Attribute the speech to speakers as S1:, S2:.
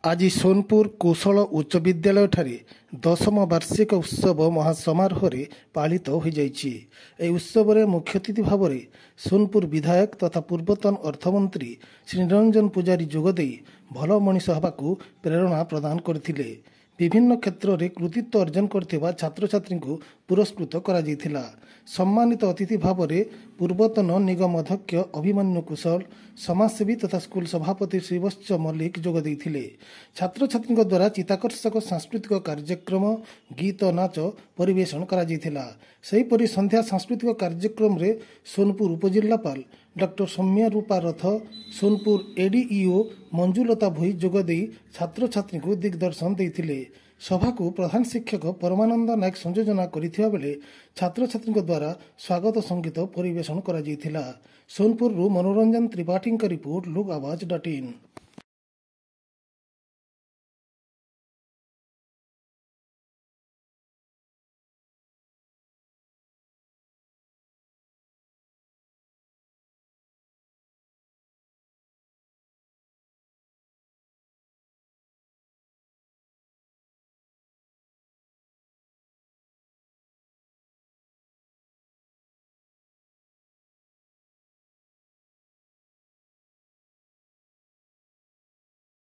S1: ଆଜି ସୋନପୁର କୌଶଳ ଉଚ୍ଚ ବିଦ୍ୟାଳୟଠାରେ 10ମ ବାର୍ଷିକ ଉତ୍ସବ ମହାସମାରୋହରେ ପାଳିତ ହୋଇଯାଇଛି। ଏହି ଉତ୍ସବରେ ମୁଖ୍ୟ ଅତିଥି ଭାବରେ ସୋନପୁର ବିଧାୟକ ତଥା ପୂର୍ବତନ ଅର୍ଥମନ୍ତ୍ରୀ ଶ୍ରୀ ନିରଞ୍ଜନ ପୂଜାରୀ ଯୋଗଦେଇ ଭଲ ମଣିଷ ହେବାକୁ ପ୍ରେରଣା ପ୍ରଦାନ କରିଥିଲେ। ବିଭିନ୍ନ କ୍ଷେତ୍ରରେ କୃତିତ୍ୱ ଅର୍ଜନ କରିଥିବା ଛାତ୍ରଛାତ୍ରୀଙ୍କୁ ପୁରସ୍କୃତ କରାଯାଇଥିଲା। ସମ୍ମାନିତ ଅତିଥି ଭାବରେ ପୂର୍ବତନ ନିଗମ ଅଧ୍ୟକ୍ଷ ଅଭିମନ୍ୟୁ କୁଶଳ, ସମାଜସେବୀ ତଥା ସ୍କୁଲ ସଭାପତି ଶ୍ରୀବତ୍ସ ମଲ୍ଲିକ ଯୋଗ ଦେଇଥିଲେ। ଛାତ୍ରଛାତ୍ରୀଙ୍କ ଦ୍ୱାରା ଚିତ୍ତାକର୍ଷକ ସାଂସ୍କୃତିକ କାର୍ଯ୍ୟକ୍ରମ, ଗୀତ, ନାଚ ପରିବେଷଣ କରାଯାଇଥିଲା। ସେହିପରି ସନ୍ଧ୍ୟା ସାଂସ୍କୃତିକ କାର୍ଯ୍ୟକ୍ରମରେ ସୋନପୁର ଉପଜିଲ୍ଲାପାଳ ଡକ୍ଟର ସୌମ୍ୟା ରୂପା ରଥ, ସୋନପୁର ଏଡିଇଓ ମଞ୍ଜୁଲତା ଭୋଇ ଯୋଗଦେଇ ଛାତ୍ରଛାତ୍ରୀଙ୍କୁ ଦିଗ୍ଦର୍ଶନ ଦେଇଥିଲେ। ସଭାକୁ ପ୍ରଧାନ ଶିକ୍ଷକ ପରମାନନ୍ଦ ନାୟକ ସଂଯୋଜନା କରିଥିବା ବେଳେ ଛାତ୍ରଛାତ୍ରୀଙ୍କ ଦ୍ୱାରା ସ୍ୱାଗତ ସଙ୍ଗୀତ ପରିବେଷଣ କରାଯାଇଥିଲା। ସୋନପୁରରୁ ମନୋରଞ୍ଜନ ତ୍ରିପାଠୀଙ୍କ ରିପୋର୍ଟ, ଲୋକ ଆୱାଜ.in।